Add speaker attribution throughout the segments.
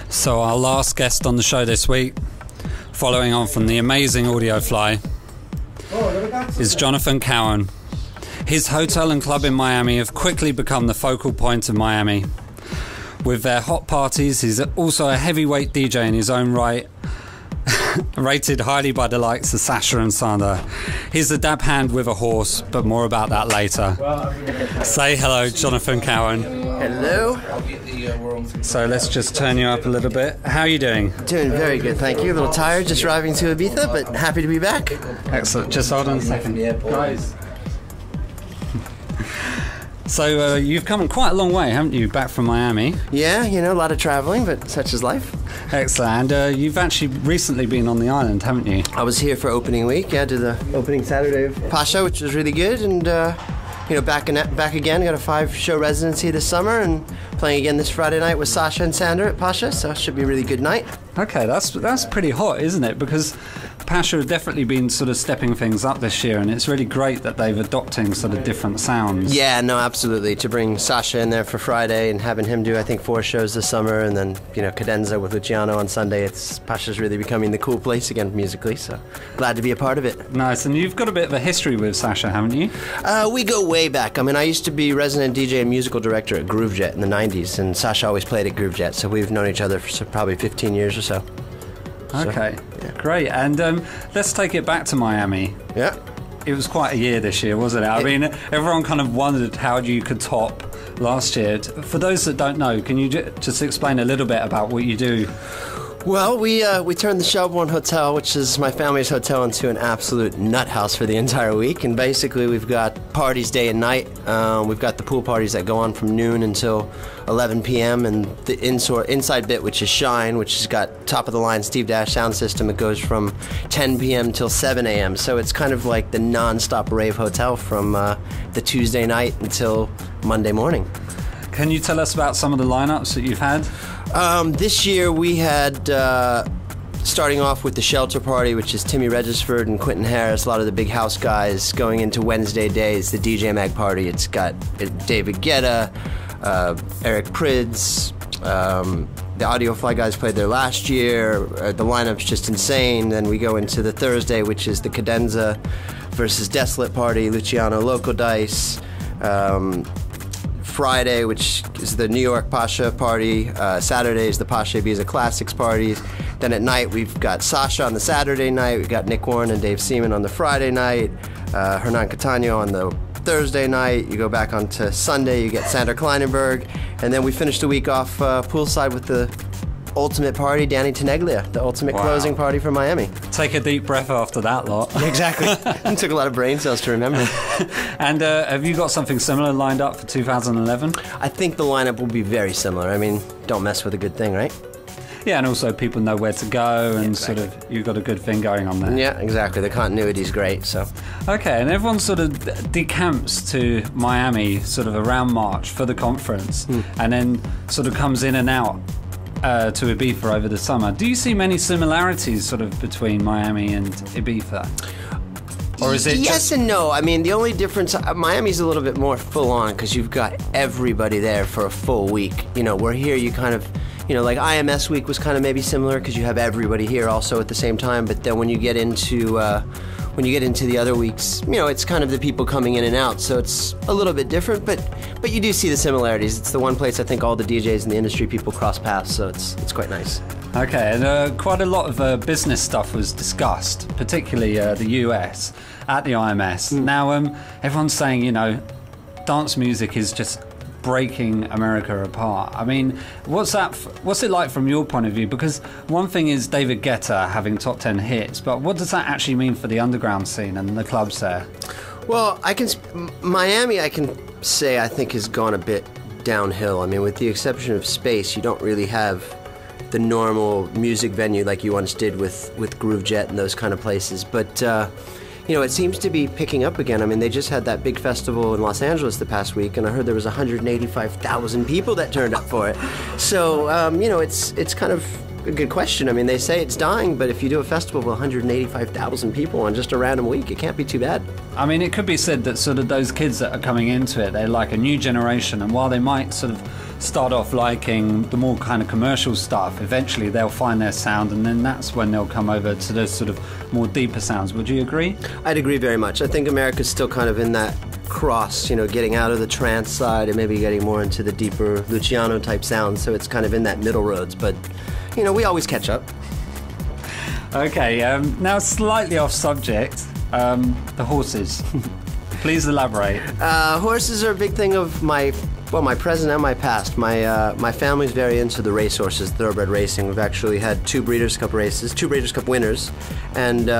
Speaker 1: So our last guest on the show this week, following on from the amazing Audio Fly, is Jonathan Cowan. His hotel and club in Miami have quickly become the focal point of Miami. With their hot parties, he's also a heavyweight DJ in his own right, rated highly by the likes of Sasha and Sander. He's the dab hand with a horse, but more about that later. Say hello, Jonathan Cowan.
Speaker 2: Hello.
Speaker 1: So let's just turn you up a little bit. How are you doing?
Speaker 2: Doing very good, thank you. A little tired just driving to Ibiza, but happy to be back.
Speaker 1: Excellent. Just hold on a second. Guys. So you've come quite a long way, haven't you, back from Miami?
Speaker 2: Yeah, you know, a lot of traveling, but such is life.
Speaker 1: Excellent. And you've actually recently been on the island, haven't you?
Speaker 2: I was here for opening week. Yeah, did the opening Saturday of Pasha, which was really good, and you know, back again. Got a 5-show residency this summer, and playing again this Friday night with Sasha and Sander at Pasha, so it should be a really good night.
Speaker 1: Okay, that's pretty hot, isn't it? Because Pasha have definitely been sort of stepping things up this year, and it's really great that they've adopting sort of different sounds.
Speaker 2: Yeah, no, absolutely. To bring Sasha in there for Friday and having him do, I think, 4 shows this summer, and then, you know, cadenza with Luciano on Sunday. Pasha's really becoming the cool place again musically, so glad to be a part of it.
Speaker 1: Nice, and you've got a bit of a history with Sasha, haven't you?
Speaker 2: We go way back. I mean, I used to be resident DJ and musical director at Groovejet in the 90s, and Sasha always played at Groovejet, so we've known each other for probably 15 years or so.
Speaker 1: Okay, yeah. Great. And let's take it back to Miami.
Speaker 2: Yeah.
Speaker 1: It was quite a year this year, wasn't it? I mean, everyone kind of wondered how you could top last year. For those that don't know, can you just explain a little bit about what you do?
Speaker 2: Well, we turned the Shelbourne Hotel, which is my family's hotel, into an absolute nut house for the entire week. And basically, we've got parties day and night. We've got the pool parties that go on from noon until 11 p.m. and the inside bit, which is Shine, which has got top-of-the-line Steve Dash sound system. It goes from 10 p.m. till 7 a.m. So it's kind of like the non-stop rave hotel from the Tuesday night until Monday morning.
Speaker 1: Can you tell us about some of the lineups that you've had?
Speaker 2: This year we had, starting off with the Shelter Party, which is Timmy Regisford and Quentin Harris, a lot of the big house guys. Going into Wednesday days, the DJ Mag Party. It's got David Guetta, Eric Prydz, the Audio Fly guys played there last year. The lineup's just insane. Then we go into the Thursday, which is the Cadenza versus Desolate Party, Luciano Loco Dice. Friday, which is the New York Pasha Party. Saturday is the Pasha Ibiza Classics parties. Then at night, we've got Sasha on the Saturday night. We've got Nick Warren and Dave Seaman on the Friday night. Hernan Catano on the Thursday night. You go back onto Sunday, you get Sander Kleinenberg. And then we finish the week off poolside with the ultimate party, Danny Teneglia, the ultimate closing party from Miami.
Speaker 1: Take a deep breath after that lot.
Speaker 2: Yeah, exactly. It took a lot of brain cells to remember.
Speaker 1: And have you got something similar lined up for 2011?
Speaker 2: I think the lineup will be very similar. I mean, don't mess with a good thing, right?
Speaker 1: Yeah, and also people know where to go, and sort of you've got a good thing going on there.
Speaker 2: Yeah, exactly. The continuity's great, so.
Speaker 1: Okay, and everyone sort of decamps to Miami sort of around March for the conference, and then sort of comes in and out to Ibiza over the summer. Do you see many similarities sort of between Miami and Ibiza? Or is it
Speaker 2: yes and no. I mean, the only difference, Miami's a little bit more full on because you've got everybody there for a full week. You know, where here you kind of, you know, like IMS week was kind of maybe similar because you have everybody here also at the same time. But then when you get into the other weeks, you know, it's kind of the people coming in and out, so it's a little bit different, but you do see the similarities. It's the one place I think all the DJs in the industry people cross paths, so it's quite nice.
Speaker 1: Okay, and quite a lot of business stuff was discussed, particularly the US at the IMS. Now, everyone's saying, you know, dance music is just breaking America apart. I mean, what's it like from your point of view? Because one thing is David Guetta having top 10 hits, but what does that actually mean for the underground scene and the clubs there?
Speaker 2: Well, Miami, I can say, I think has gone a bit downhill. I mean, with the exception of Space, you don't really have the normal music venue like you once did with Groovejet and those kind of places. But you know, it seems to be picking up again. I mean, they just had that big festival in Los Angeles the past week, and I heard there was 185,000 people that turned up for it. So, you know, it's kind of a good question. I mean, they say it's dying, but if you do a festival with 185,000 people on just a random week, it can't be too bad.
Speaker 1: I mean, it could be said that sort of those kids that are coming into it, they're like a new generation, and while they might sort of start off liking the more kind of commercial stuff, eventually they'll find their sound, and then that's when they'll come over to the sort of more deeper sounds. Would you agree?
Speaker 2: I'd agree very much. I think America's still kind of in that cross, you know, getting out of the trance side and maybe getting more into the deeper Luciano type sounds, so it's kind of in that middle roads, but you know, we always catch up.
Speaker 1: Okay, now slightly off subject, the horses. Please elaborate.
Speaker 2: Horses are a big thing of my present and my past. My family's very into the race horses, thoroughbred racing. We've actually had 2 Breeders' Cup races, 2 Breeders' Cup winners, and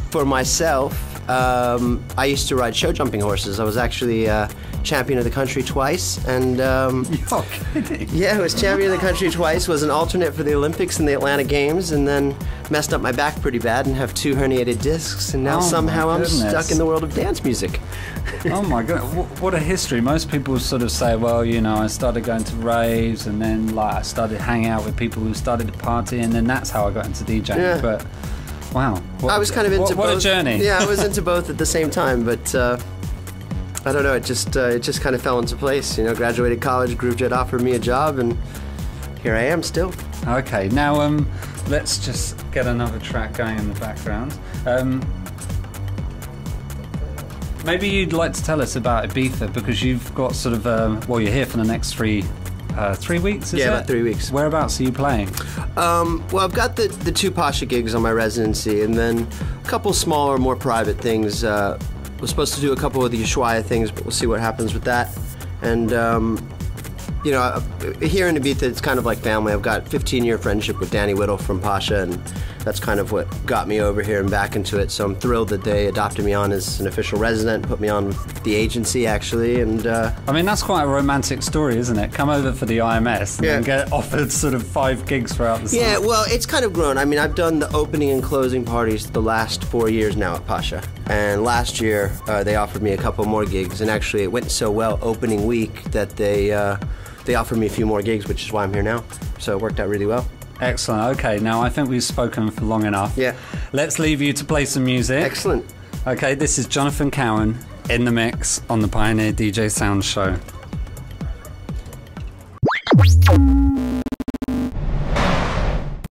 Speaker 2: for myself, I used to ride show jumping horses. I was actually champion of the country twice, and
Speaker 1: You're kidding.
Speaker 2: yeah, I was champion of the country twice, was an alternate for the Olympics and the Atlanta Games, and then messed up my back pretty bad and have 2 herniated discs, and now somehow I'm stuck in the world of dance music.
Speaker 1: Oh my god, what a history. Most people sort of say, well, you know, I started going to raves, and then like I started hanging out with people who started to party, and then that's how I got into DJing.
Speaker 2: Yeah.
Speaker 1: But wow,
Speaker 2: I was kind of into both.
Speaker 1: What a journey.
Speaker 2: Yeah, I was into both at the same time, but I don't know, it just kind of fell into place. You know, graduated college, Groovejet offered me a job, and here I am still.
Speaker 1: Okay, now let's just get another track going in the background. Maybe you'd like to tell us about Ibiza, because you've got sort of well, you're here for the next 3 weeks, is it?
Speaker 2: Yeah, about 3 weeks.
Speaker 1: Whereabouts are you playing?
Speaker 2: Well, I've got the 2 Pasha gigs on my residency, and then a couple smaller, more private things. We're supposed to do a couple of the Ushuaia things, but we'll see what happens with that. And you know, here in Ibiza, it's kind of like family. I've got 15-year friendship with Danny Whittle from Pasha, and that's kind of what got me over here and back into it. So I'm thrilled that they adopted me on as an official resident, put me on with the agency, actually. And
Speaker 1: I mean, that's quite a romantic story, isn't it? Come over for the IMS and then get offered sort of 5 gigs throughout the summer.
Speaker 2: Yeah, well, it's kind of grown. I mean, I've done the opening and closing parties the last 4 years now at Pasha. And last year, they offered me a couple more gigs, and actually it went so well opening week that they offered me a few more gigs, which is why I'm here now. So it worked out really well.
Speaker 1: Excellent. Okay, now I think we've spoken for long enough.
Speaker 2: Yeah.
Speaker 1: Let's leave you to play some music.
Speaker 2: Excellent.
Speaker 1: Okay, this is Jonathan Cowan in the mix on the Pioneer DJ Sounds show.